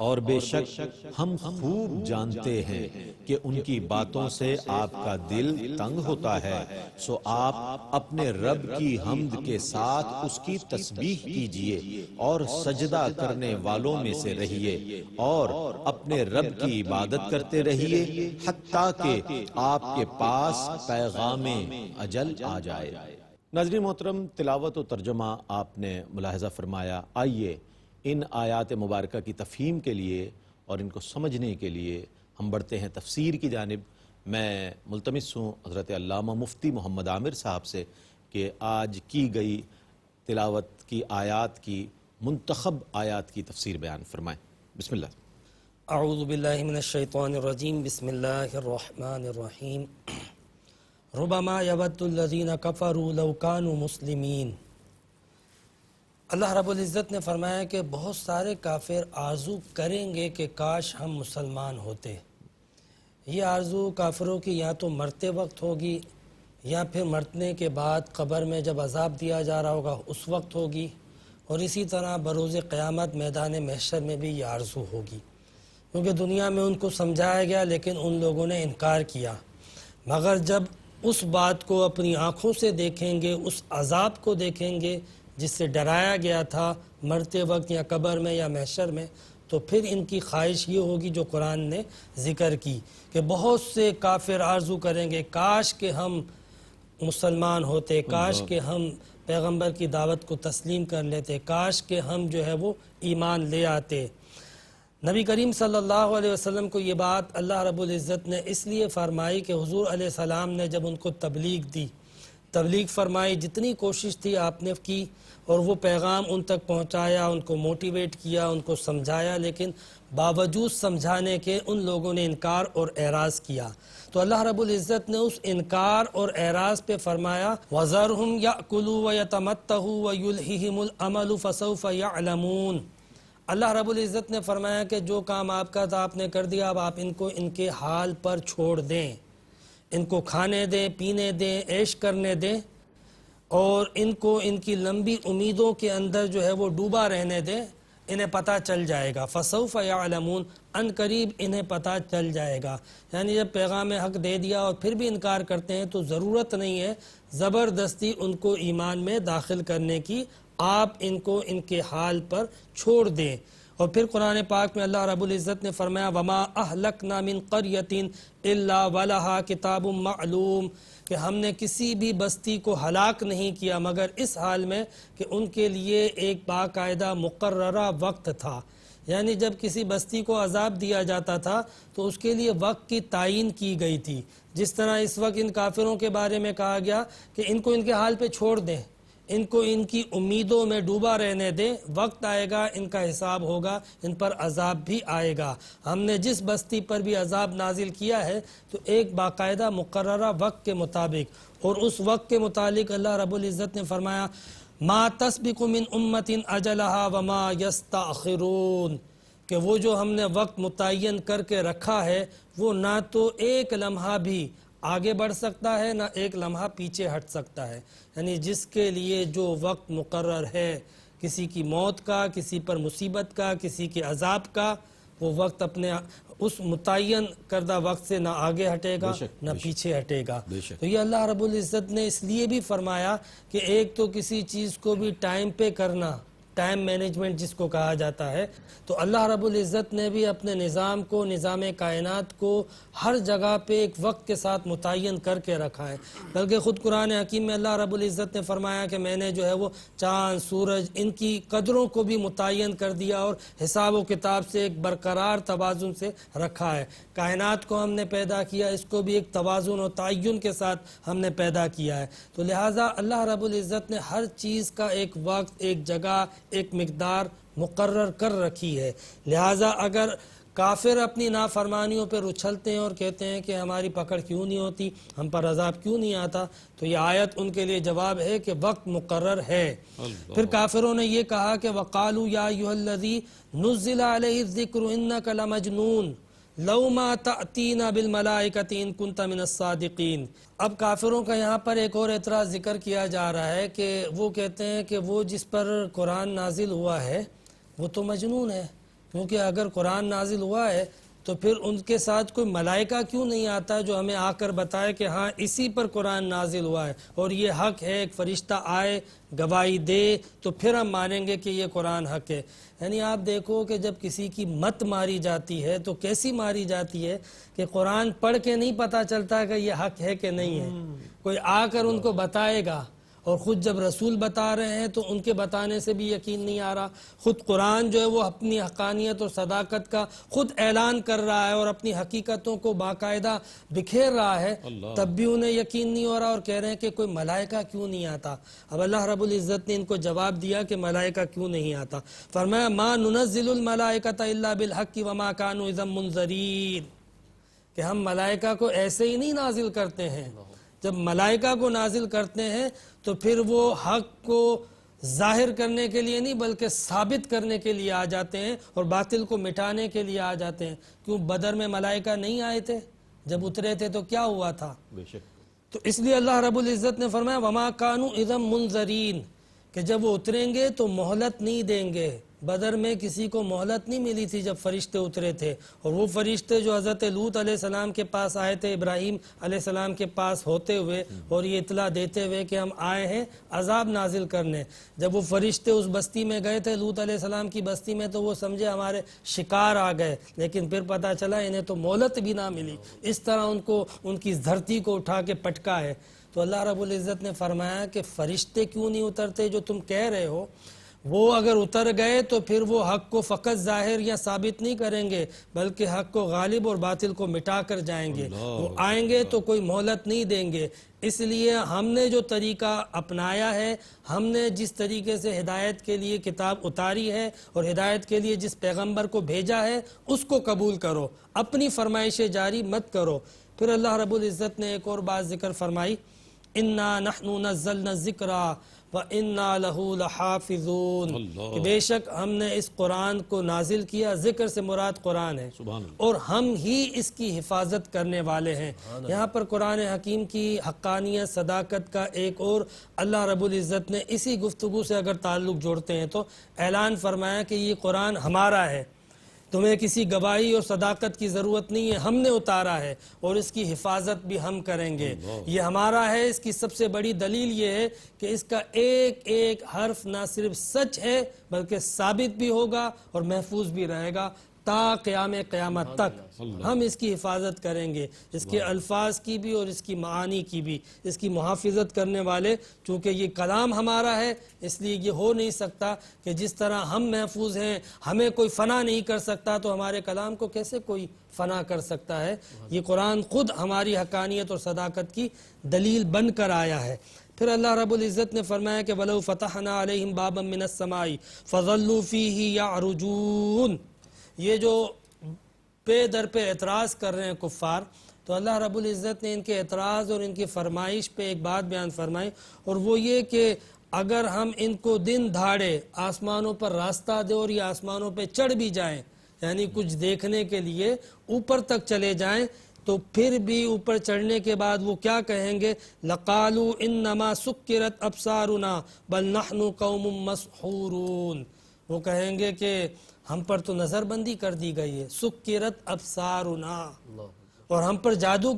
[SPEAKER 3] اور بے شک ہم خوب جانتے ہیں کہ ان کی باتوں سے آپ کا دل تنگ ہوتا ہے، سو آپ اپنے رب کی حمد کے ساتھ اس کی تسبیح کیجئے اور سجدہ کرنے والوں میں سے رہیے، اور اپنے رب کی عبادت کرتے رہیے حتیٰ کہ آپ کے پاس پیغام اجل آ جائے۔ ناظرین محترم، تلاوت و ترجمہ آپ نے ملاحظہ فرمایا۔ آئیے ان آیات مبارکہ کی تفہیم کے لیے اور ان کو سمجھنے کے لیے ہم بڑھتے ہیں تفسیر کی جانب۔ میں ملتمس ہوں حضرت علامہ مفتی محمد عامر صاحب سے کہ آج کی گئی تلاوت کی آیات کی منتخب آیات کی تفسیر بیان فرمائیں. بسم اللہ.
[SPEAKER 4] اعوذ باللہ من الشیطان الرجیم. بسم اللہ الرحمن الرحیم. ربما یود الذین کفروا لو کانوا مسلمین. اللہ رب العزت نے فرمایا کہ بہت سارے کافر آرزو کریں گے کہ کاش ہم مسلمان ہوتے. یہ آرزو کافروں کی یا تو مرتے وقت ہوگی یا پھر مرنے کے بعد قبر میں جب عذاب دیا جا رہا ہوگا اس وقت ہوگی، اور اسی طرح بروز قیامت میدان محشر میں بھی یہ آرزو ہوگی، کیونکہ دنیا میں ان کو سمجھایا گیا لیکن ان لوگوں نے انکار کیا. مگر جب اس بات کو اپنی آنکھوں سے دیکھیں گے، اس عذاب کو دیکھیں گے جس سے ڈرایا گیا تھا مرتے وقت یا قبر میں یا محشر میں، تو پھر ان کی خواہش یہ ہوگی جو قرآن نے ذکر کی کہ بہت سے کافر آرزو کریں گے کاش کہ ہم مسلمان ہوتے، کاش کہ ہم پیغمبر کی دعوت کو تسلیم کر لیتے، کاش کہ ہم جو ہے وہ ایمان لے آتے. نبی کریم صلی اللہ علیہ وسلم کو یہ بات اللہ رب العزت نے اس لیے فرمائی کہ حضور علیہ السلام نے جب ان کو تبلیغ فرمائی، جتنی کوشش تھی آپ نے کی اور وہ پیغام ان تک پہنچایا، ان کو موٹیویٹ کیا، ان کو سمجھایا، لیکن باوجود سمجھانے کے ان لوگوں نے انکار اور اعراض کیا. تو اللہ رب العزت نے اس انکار اور اعراض پہ فرمایا وَذَرْهُمْ يَأْكُلُوا وَيَتَمَتَّعُوا وَيُلْهِهِمُ الْأَمَلُ فَسَوْفَ يَعْلَمُونَ. اللہ رب العزت نے فرمایا کہ جو کام آپ کا تھا آپ نے کر دیا، اب آپ ان کو ان کے حال پر چھوڑ دیں، ان کو کھانے دیں، پینے دیں، عیش کرنے دیں، اور ان کو ان کی لمبی امیدوں کے اندر جو ہے وہ ڈوبا رہنے دیں. انہیں پتہ چل جائے گا، فسوف یعلمون، ان قریب انہیں پتہ چل جائے گا. یعنی جب پیغام حق دے دیا اور پھر بھی انکار کرتے ہیں تو ضرورت نہیں ہے زبردستی ان کو ایمان میں داخل کرنے کی، آپ ان کو ان کے حال پر چھوڑ دیں. اور پھر قرآن پاک میں اللہ رب العزت نے فرمایا وما اہلکنا من قریۃ الا ولہا کتاب معلوم، کہ ہم نے کسی بھی بستی کو ہلاک نہیں کیا مگر اس حال میں کہ ان کے لیے ایک باقاعدہ مقررہ وقت تھا. یعنی جب کسی بستی کو عذاب دیا جاتا تھا تو اس کے لیے وقت کی تعین کی گئی تھی. جس طرح اس وقت ان کافروں کے بارے میں کہا گیا کہ ان کو ان کے حال پہ چھوڑ دیں، ان کو ان کی امیدوں میں ڈوبا رہنے دیں، وقت آئے گا ان کا حساب ہوگا، ان پر عذاب بھی آئے گا. ہم نے جس بستی پر بھی عذاب نازل کیا ہے تو ایک باقاعدہ مقررہ وقت کے مطابق، اور اس وقت کے متعلق اللہ رب العزت نے فرمایا ما تسبق من امت اجلہا وما یستأخرون، کہ وہ جو ہم نے وقت متعین کر کے رکھا ہے وہ نہ تو ایک لمحہ بھی آگے بڑھ سکتا ہے نہ ایک لمحہ پیچھے ہٹ سکتا ہے. یعنی جس کے لیے جو وقت مقرر ہے، کسی کی موت کا، کسی پر مصیبت کا، کسی کے عذاب کا، وہ وقت اپنے اس متعین کردہ وقت سے نہ آگے ہٹے گا نہ پیچھے ہٹے گا. تو یہ اللہ رب العزت نے اس لیے بھی فرمایا کہ ایک تو کسی چیز کو بھی ٹائم پہ کرنا، ٹائم مینجمنٹ جس کو کہا جاتا ہے، تو اللہ رب العزت نے بھی اپنے نظام کو، نظام کائنات کو ہر جگہ پہ ایک وقت کے ساتھ متعین کر کے رکھا ہے. بلکہ خود قرآن حکیم میں اللہ رب العزت نے فرمایا کہ میں نے جو ہے وہ چاند، سورج، ان کی قدروں کو بھی متعین کر دیا اور حساب و کتاب سے ایک برقرار توازن سے رکھا ہے. کائنات کو ہم نے پیدا کیا، اس کو بھی ایک توازن و تعین کے ساتھ ہم نے پیدا کیا ہے. تو لہٰذا اللہ رب العزت نے ہر چیز کا ایک وقت، ایک جگہ، ایک مقدار مقرر کر رکھی ہے. لہٰذا اگر کافر اپنی نافرمانیوں پر اچھلتے ہیں اور کہتے ہیں کہ ہماری پکڑ کیوں نہیں ہوتی، ہم پر عذاب کیوں نہیں آتا، تو یہ آیت ان کے لیے جواب ہے کہ وقت مقرر ہے. پھر کافروں نے یہ کہا کہ وَقَالُوا يَا أَيُّهَا الَّذِي نُزِّلَ عَلَيْهِ الذِّكْرُ إِنَّكَ لَمَجْنُونَ لَوْ مَا تَأْتِينَا بِالْمَلَائِكَةِ إِن كُنتَ مِنَ الصَّادِقِينَ. اب کافروں کا یہاں پر ایک اور اعتراض ذکر کیا جا رہا ہے کہ وہ کہتے ہیں کہ وہ جس پر قرآن نازل ہوا ہے وہ تو مجنون ہے، کیونکہ اگر قرآن نازل ہوا ہے تو پھر ان کے ساتھ کوئی ملائکہ کیوں نہیں آتا جو ہمیں آ کر بتائے کہ ہاں اسی پر قرآن نازل ہوا ہے اور یہ حق ہے، ایک فرشتہ آئے گواہی دے تو پھر ہم مانیں گے کہ یہ قرآن حق ہے. یعنی آپ دیکھو کہ جب کسی کی مت ماری جاتی ہے تو کیسی ماری جاتی ہے کہ قرآن پڑھ کے نہیں پتہ چلتا کہ یہ حق ہے کہ نہیں ہے، کوئی آ کر ان کو بتائے گا اور خود جب رسول بتا رہے ہیں تو ان کے بتانے سے بھی یقین نہیں آ رہا، خود قرآن جو ہے وہ اپنی حقانیت اور صداقت کا خود اعلان کر رہا ہے اور اپنی حقیقتوں کو باقاعدہ بکھیر رہا ہے، تب بھی انہیں یقین نہیں ہو رہا اور کہہ رہے ہیں کہ کوئی ملائکہ کیوں نہیں آتا۔ اب اللہ رب العزت نے ان کو جواب دیا کہ ملائکہ کیوں نہیں آتا، فرمایا ما ننزل الملائکۃ الا بالحق وما كانوا اذا منذرین، کہ ہم ملائکہ کو ایسے ہی نہیں نازل کرتے ہیں، جب ملائکہ کو نازل کرتے ہیں تو پھر وہ حق کو ظاہر کرنے کے لیے نہیں بلکہ ثابت کرنے کے لیے آ جاتے ہیں اور باطل کو مٹانے کے لیے آ جاتے ہیں۔ کیوں بدر میں ملائکہ نہیں آئے تھے؟ جب اترے تھے تو کیا ہوا تھا؟
[SPEAKER 3] بے شک
[SPEAKER 4] تو اس لیے اللہ رب العزت نے فرمایا وما كانوا اذا منذرین، کہ جب وہ اتریں گے تو مہلت نہیں دیں گے۔ بدر میں کسی کو مہلت نہیں ملی تھی جب فرشتے اترے تھے، اور وہ فرشتے جو حضرت لوط علیہ السلام کے پاس آئے تھے ابراہیم علیہ السلام کے پاس ہوتے ہوئے اور یہ اطلاع دیتے ہوئے کہ ہم آئے ہیں عذاب نازل کرنے، جب وہ فرشتے اس بستی میں گئے تھے لوط علیہ السلام کی بستی میں تو وہ سمجھے ہمارے شکار آ گئے، لیکن پھر پتہ چلا انہیں تو مہلت بھی نہ ملی، اس طرح ان کی دھرتی کو اٹھا کے پٹکا ہے۔ تو اللہ رب العزت نے فرمایا کہ فرشتے کیوں نہیں اترتے جو تم کہہ رہے ہو؟ وہ اگر اتر گئے تو پھر وہ حق کو فقط ظاہر یا ثابت نہیں کریں گے بلکہ حق کو غالب اور باطل کو مٹا کر جائیں گے، وہ آئیں گے تو کوئی مہلت نہیں دیں گے۔ اس لیے ہم نے جو طریقہ اپنایا ہے، ہم نے جس طریقے سے ہدایت کے لیے کتاب اتاری ہے اور ہدایت کے لیے جس پیغمبر کو بھیجا ہے اس کو قبول کرو، اپنی فرمائشیں جاری مت کرو۔ پھر اللہ رب العزت نے ایک اور بات ذکر فرمائی، اِنَّا نَحْنُ نَزَّلْنَا الذِّكْرَ وَإِنَّا لَهُ لَحَافِظُونَ، کہ بے شک ہم نے اس قرآن کو نازل کیا، ذکر سے مراد قرآن ہے، اور ہم ہی اس کی حفاظت کرنے والے ہیں۔ یہاں پر قرآن حکیم کی حقانیت صداقت کا ایک اور اللہ رب العزت نے اسی گفتگو سے اگر تعلق جوڑتے ہیں تو اعلان فرمایا کہ یہ قرآن ہمارا ہے، تمہیں کسی گواہی اور صداقت کی ضرورت نہیں ہے، ہم نے اتارا ہے اور اس کی حفاظت بھی ہم کریں گے، یہ ہمارا ہے۔ اس کی سب سے بڑی دلیل یہ ہے کہ اس کا ایک ایک حرف نہ صرف سچ ہے بلکہ ثابت بھی ہوگا اور محفوظ بھی رہے گا تا قیام قیامت تک۔ ہم اس کی حفاظت کریں گے، اس کے الفاظ کی بھی اور اس کی معانی کی بھی، اس کی محافظت کرنے والے، چونکہ یہ کلام ہمارا ہے اس لیے یہ ہو نہیں سکتا کہ جس طرح ہم محفوظ ہیں، ہمیں کوئی فنا نہیں کر سکتا تو ہمارے کلام کو کیسے کوئی فنا کر سکتا ہے؟ یہ قرآن خود ہماری حقانیت اور صداقت کی دلیل بن کر آیا ہے۔ پھر اللہ رب العزت نے فرمایا کہ وَلَوْ فَتَحْنَا عَلَيْهِمْ بَابًا مِّنَ السَّمَاءِ فَظَلُّوا فِيهِ يَعْرُجُونَ، یہ جو پے در پہ اعتراض کر رہے ہیں کفار، تو اللہ رب العزت نے ان کے اعتراض اور ان کی فرمائش پہ ایک بات بیان فرمائی، اور وہ یہ کہ اگر ہم ان کو دن دھاڑے آسمانوں پر راستہ دیں اور یہ آسمانوں پہ چڑھ بھی جائیں، یعنی کچھ دیکھنے کے لیے اوپر تک چلے جائیں، تو پھر بھی اوپر چڑھنے کے بعد وہ کیا کہیں گے؟ لَقَالُوا إِنَّمَا سُكِّرَتْ أَبْصَارُنَا بَلْ نَحْنُ قَوْمٌ مَسْحُورُونَ، وہ کہیں گے کہ ہم پر تو نظر بندی کر دی گئی ہے، سُكِّرَتْ أَبْصَارُنَا، اور ہم پر جادو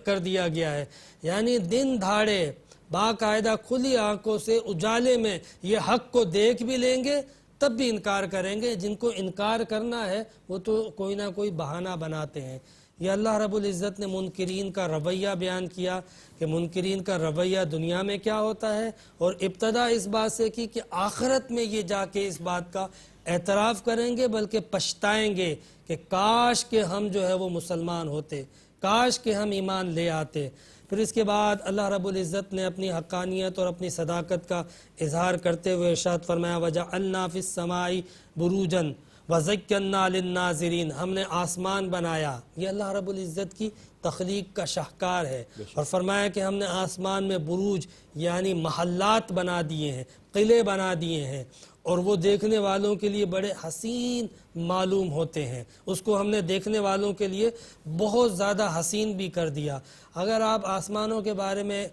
[SPEAKER 4] کر دیا گیا ہے، یعنی دن دھاڑے باقاعدہ کھلی آنکھوں سے اجالے میں یہ حق کو دیکھ بھی لیں گے تب بھی انکار کریں گے۔ جن کو انکار کرنا ہے وہ تو کوئی نہ کوئی بہانہ بناتے ہیں۔ یہ اللہ رب العزت نے منکرین کا رویہ بیان کیا کہ منکرین کا رویہ دنیا میں کیا ہوتا ہے، اور ابتدا اس بات سے کی کہ آخرت میں یہ جا کے اس بات کا اعتراف کریں گے بلکہ پچھتائیں گے کہ کاش کہ ہم جو ہے وہ مسلمان ہوتے، کاش کہ ہم ایمان لے آتے۔ پھر اس کے بعد اللہ رب العزت نے اپنی حقانیت اور اپنی صداقت کا اظہار کرتے ہوئے ارشاد فرمایا وَجَعَلْنَا فِي السَّمَاءِ بُرُوجًا وَزَيَّنَّا لِلنَّاظِرِينَ، ہم نے آسمان بنایا، یہ اللہ رب العزت کی تخلیق کا شاہکار ہے، اور فرمایا کہ ہم نے آسمان میں بروج یعنی محلات بنا دیے ہیں، قلعے بنا دیے ہیں، اور وہ دیکھنے والوں کے لیے بڑے حسین معلوم ہوتے ہیں، اس کو ہم نے دیکھنے والوں کے لیے بہت زیادہ حسین بھی کر دیا۔ اگر آپ آسمانوں کے بارے میں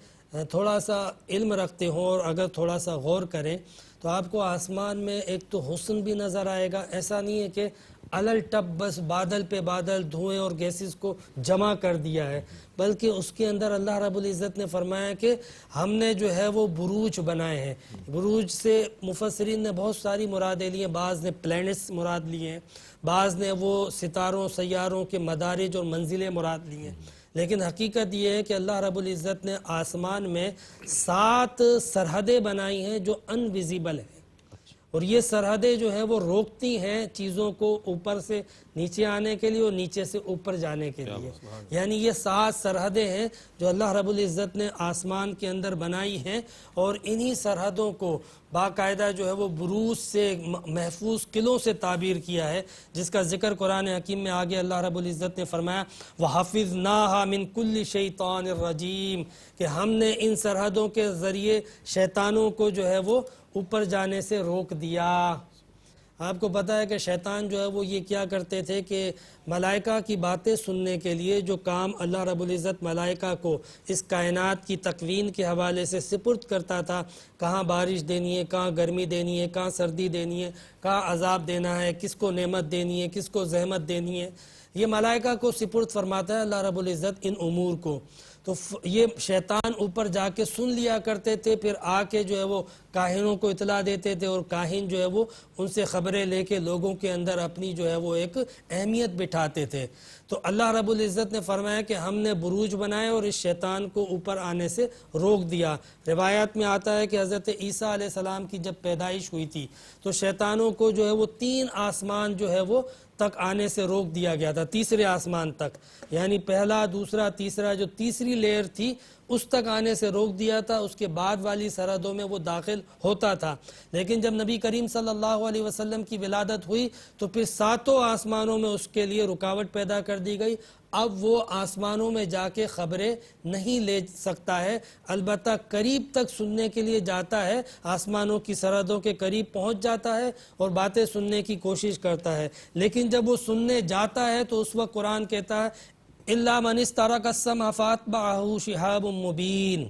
[SPEAKER 4] تھوڑا سا علم رکھتے ہوں اور اگر تھوڑا سا غور کریں تو آپ کو آسمان میں ایک تو حسن بھی نظر آئے گا، ایسا نہیں ہے کہ الل ٹپ بس بادل پہ بادل دھوئیں اور گیسز کو جمع کر دیا ہے، بلکہ اس کے اندر اللہ رب العزت نے فرمایا کہ ہم نے جو ہے وہ بروج بنائے ہیں۔ بروج سے مفسرین نے بہت ساری مرادیں لی ہیں، بعض نے پلینٹس مراد لیے ہیں، بعض نے وہ ستاروں سیاروں کے مدارج اور منزلیں مراد لی ہیں، لیکن حقیقت یہ ہے کہ اللہ رب العزت نے آسمان میں 7 سرحدیں بنائی ہیں جو انویزیبل ہیں، اور یہ سرحدیں جو ہیں وہ روکتی ہیں چیزوں کو اوپر سے نیچے آنے کے لیے اور نیچے سے اوپر جانے کے لیے. یعنی یہ 7 سرحدیں ہیں جو اللہ رب العزت نے آسمان کے اندر بنائی ہیں، اور انہی سرحدوں کو باقاعدہ جو ہے وہ بروج سے محفوظ قلعوں سے تعبیر کیا ہے، جس کا ذکر قرآن حکیم میں آگے اللہ رب العزت نے فرمایا وَحَفِظْنَاهَا مِن كُلِّ شَيْطَانٍ الرَّجِيمٍ، کہ ہم نے ان سرحدوں کے ذریعے شیطانوں کو جو ہے وہ اوپر جانے سے روک دیا. آپ کو پتہ ہے کہ شیطان جو ہے وہ یہ کیا کرتے تھے کہ ملائکہ کی باتیں سننے کے لیے جو کام اللہ رب العزت ملائکہ کو اس کائنات کی تکوین کے حوالے سے سپرد کرتا تھا، کہاں بارش دینی ہے، کہاں گرمی دینی ہے، کہاں سردی دینی ہے، کہاں عذاب دینا ہے، کس کو نعمت دینی ہے، کس کو زحمت دینی ہے، یہ ملائکہ کو سپرد فرماتا ہے اللہ رب العزت ان امور کو. تو یہ شیطان اوپر جا کے سن لیا کرتے تھے، پھر آ کے جو ہے وہ کاہنوں کو اطلاع دیتے تھے، اور کاہن جو ہے وہ ان سے خبریں لے کے لوگوں کے اندر اپنی جو ہے وہ ایک اہمیت بٹھاتے تھے. تو اللہ رب العزت نے فرمایا کہ ہم نے بروج بنائے اور اس شیطان کو اوپر آنے سے روک دیا. روایات میں آتا ہے کہ حضرت عیسیٰ علیہ السلام کی جب پیدائش ہوئی تھی تو شیطانوں کو جو ہے وہ 3 آسمان جو ہے وہ تک آنے سے روک دیا گیا تھا، تیسرے آسمان تک، یعنی پہلا، دوسرا، تیسرا، جو تیسری لیئر تھی اس تک آنے سے روک دیا تھا. اس کے بعد والی سرحدوں میں وہ داخل ہوتا تھا. لیکن جب نبی کریم صلی اللہ علیہ وسلم کی ولادت ہوئی تو پھر 7 آسمانوں میں اس کے لیے رکاوٹ پیدا کر دی گئی. اب وہ آسمانوں میں جا کے خبریں نہیں لے سکتا ہے، البتہ قریب تک سننے کے لیے جاتا ہے، آسمانوں کی سرحدوں کے قریب پہنچ جاتا ہے اور باتیں سننے کی کوشش کرتا ہے. لیکن جب وہ سننے جاتا ہے تو اس وقت قرآن کہتا ہے إِلَّا مَنِ اسْتَرَقَ السَّمْعَ فَأَتْبَعَهُ شِهَابٌ مُّبِينٌ،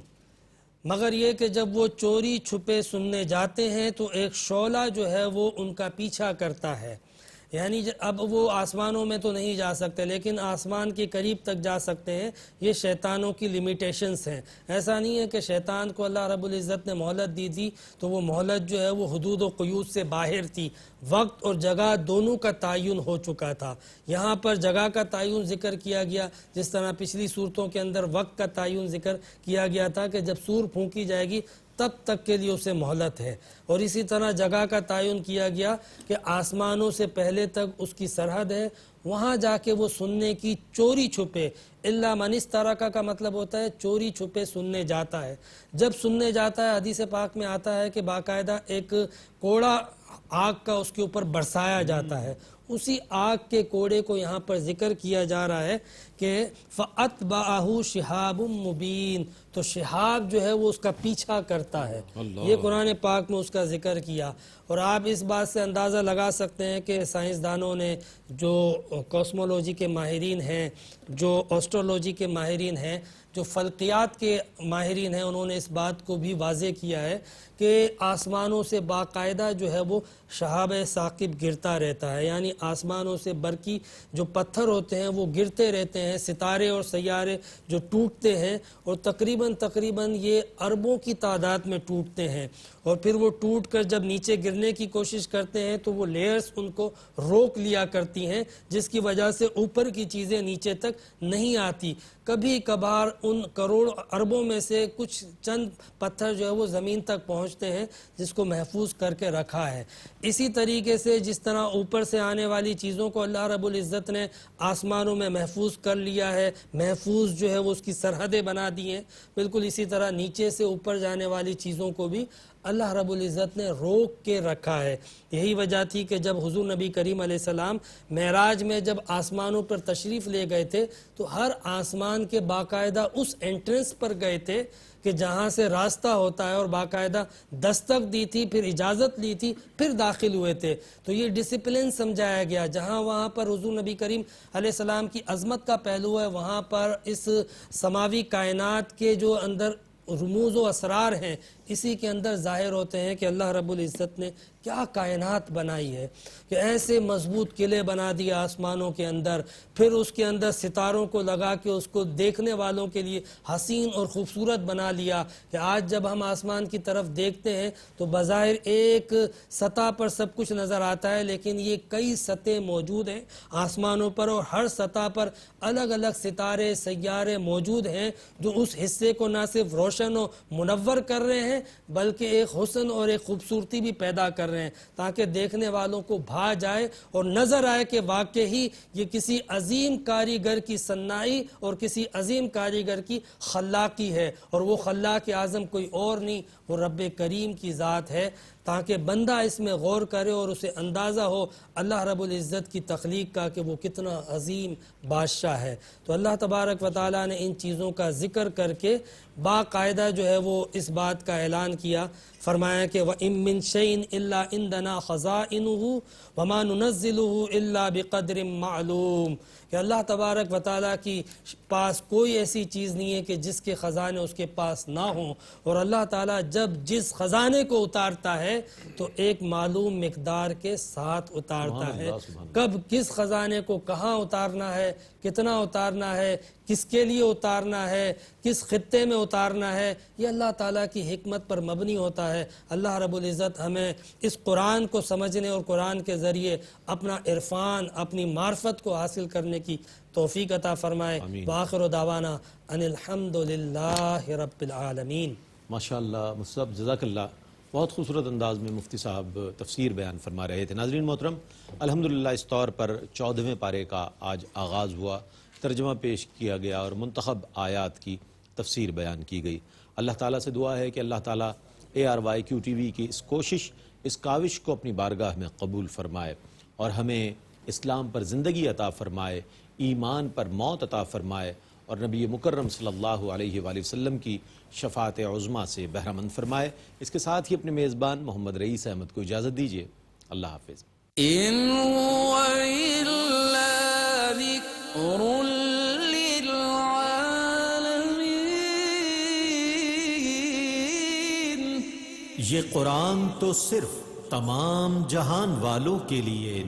[SPEAKER 4] مگر یہ کہ جب وہ چوری چھپے سننے جاتے ہیں تو ایک شعلہ جو ہے وہ ان کا پیچھا کرتا ہے. یعنی اب وہ آسمانوں میں تو نہیں جا سکتے لیکن آسمان کے قریب تک جا سکتے ہیں. یہ شیطانوں کی لیمیٹیشنز ہیں. ایسا نہیں ہے کہ شیطان کو اللہ رب العزت نے مہلت دی تھی تو وہ مہلت جو ہے وہ حدود و قیود سے باہر تھی. وقت اور جگہ دونوں کا تعین ہو چکا تھا. یہاں پر جگہ کا تعین ذکر کیا گیا جس طرح پچھلی صورتوں کے اندر وقت کا تعین ذکر کیا گیا تھا کہ جب سور پھونکی جائے گی تب تک کے لیے اسے مہلت ہے. اور اسی طرح جگہ کا تعین کیا گیا کہ آسمانوں سے پہلے تک اس کی سرحد ہے، وہاں جا کے وہ سننے کی چوری چھپے. الا من استرق کا مطلب ہوتا ہے چوری چھپے سننے جاتا ہے. جب سننے جاتا ہے حدیث پاک میں آتا ہے کہ باقاعدہ ایک کوڑا آگ کا اس کے اوپر برسایا جاتا ہے. اسی آگ کے کوڑے کو یہاں پر ذکر کیا جا رہا ہے کہ فَأَتْبَعَهُ شِهَابٌ مُّبِينٌ، تو شہاب جو ہے وہ اس کا پیچھا کرتا ہے. یہ قرآن پاک میں اس کا ذکر کیا. اور آپ اس بات سے اندازہ لگا سکتے ہیں کہ سائنسدانوں نے، جو کوسمولوجی کے ماہرین ہیں، جو ایسٹرولوجی کے ماہرین ہیں، جو فلکیات کے ماہرین ہیں، انہوں نے اس بات کو بھی واضح کیا ہے کہ آسمانوں سے باقاعدہ جو ہے وہ شہاب ثاقب گرتا رہتا ہے. یعنی آسمانوں سے برقی جو پتھر ہوتے ہیں وہ گرتے رہتے ہیں، ستارے اور سیارے جو ٹوٹتے ہیں، اور تقریباً یہ اربوں کی تعداد میں ٹوٹتے ہیں. اور پھر وہ ٹوٹ کر جب نیچے گرنے کی کوشش کرتے ہیں تو وہ لیئرز ان کو روک لیا کرتی ہیں، جس کی وجہ سے اوپر کی چیزیں نیچے تک نہیں آتی. کبھی کبھار ان کروڑ اربوں میں سے کچھ چند پتھر جو ہے وہ زمین تک پہنچتے ہیں جس کو محفوظ کر کے رکھا ہے. اسی طریقے سے جس طرح اوپر سے آنے والی چیزوں کو اللہ رب العزت نے آسمانوں میں محفوظ کر لیا ہے، محفوظ جو ہے وہ اس کی سرحدیں بنا دی ہیں، بالکل اسی طرح نیچے سے اوپر جانے والی چیزوں کو بھی اللہ رب العزت نے روک کے رکھا ہے. یہی وجہ تھی کہ جب حضور نبی کریم علیہ السلام معراج میں جب آسمانوں پر تشریف لے گئے تھے تو ہر آسمان کے باقاعدہ اس انٹرنس پر گئے تھے کہ جہاں سے راستہ ہوتا ہے، اور باقاعدہ دستک دی تھی، پھر اجازت لی تھی، پھر داخل ہوئے تھے. تو یہ ڈسپلن سمجھایا گیا. جہاں وہاں پر حضور نبی کریم علیہ السلام کی عظمت کا پہلو ہے، وہاں پر اس سماوی کائنات کے جو اندر رموز و اسرار ہیں اسی کے اندر ظاہر ہوتے ہیں کہ اللہ رب العزت نے کیا کائنات بنائی ہے، کہ ایسے مضبوط قلعے بنا دیے آسمانوں کے اندر، پھر اس کے اندر ستاروں کو لگا کے اس کو دیکھنے والوں کے لیے حسین اور خوبصورت بنا لیا کہ آج جب ہم آسمان کی طرف دیکھتے ہیں تو بظاہر ایک سطح پر سب کچھ نظر آتا ہے، لیکن یہ کئی سطح موجود ہیں آسمانوں پر، اور ہر سطح پر الگ الگ ستارے سیارے موجود ہیں جو اس حصے کو نہ صرف روشن و منور کر رہے ہیں بلکہ ایک حسن اور ایک خوبصورتی بھی پیدا کر رہے ہیں، تاکہ دیکھنے والوں کو بھا جائے اور نظر آئے کہ واقعی یہ کسی عظیم کاریگر کی صنائی اور کسی عظیم کاریگر کی خلاقی ہے، اور وہ خلاق اعظم کوئی اور نہیں، وہ رب کریم کی ذات ہے، تاکہ بندہ اس میں غور کرے اور اسے اندازہ ہو اللہ رب العزت کی تخلیق کا کہ وہ کتنا عظیم بادشاہ ہے۔ تو اللہ تبارک و تعالیٰ نے ان چیزوں کا ذکر کر کے باقاعدہ جو ہے وہ اس بات کا اعلان کیا، فرمایا کہ وَإِن مِّن شَيْءٍ إِلَّا عِندَنَا خَزَائِنُهُ وَمَا نُنَزِّلُهُ إِلَّا بِقَدْرٍ مَّعْلُومٍ، کہ اللہ تبارک و تعالیٰ کی پاس کوئی ایسی چیز نہیں ہے کہ جس کے خزانے اس کے پاس نہ ہوں، اور اللہ تعالیٰ جب جس خزانے کو اتارتا ہے تو ایک معلوم مقدار کے ساتھ اتارتا ہے، کب کس خزانے کو کہاں اتارنا ہے، کتنا اتارنا ہے، کس کے لیے اتارنا ہے، کس خطے میں اتارنا ہے، یہ اللہ تعالیٰ کی حکمت پر مبنی ہوتا ہے۔ اللہ رب العزت ہمیں اس قرآن کو سمجھنے اور قرآن کے ذریعے اپنا عرفان اپنی معرفت کو حاصل کرنے کی توفیق عطا فرمائے۔ وآخر دعوانا ان الحمد للہ رب العالمین۔
[SPEAKER 3] ماشاءاللہ مصعب، جزاک اللہ، بہت خوبصورت انداز میں مفتی صاحب تفسیر بیان فرما رہے تھے۔ ناظرین محترم، الحمدللہ اس طور پر 14ویں پارے کا آج آغاز ہوا، ترجمہ پیش کیا گیا اور منتخب آیات کی تفسیر بیان کی گئی۔ اللہ تعالیٰ سے دعا ہے کہ اللہ تعالیٰ ARYQ TV کی اس کوشش، اس کاوش کو اپنی بارگاہ میں قبول فرمائے اور ہمیں اسلام پر زندگی عطا فرمائے، ایمان پر موت عطا فرمائے، اور نبی مکرم صلی اللہ علیہ وآلہ وسلم کی شفاعت عظمیٰ سے بہرہ مند فرمائے۔ اس کے ساتھ ہی اپنے میزبان محمد رئیس احمد کو اجازت دیجیے۔ اللہ حافظ۔
[SPEAKER 1] إن هو إلا ذكر للعالمين۔
[SPEAKER 2] یہ قرآن تو صرف تمام جہان والوں کے لیے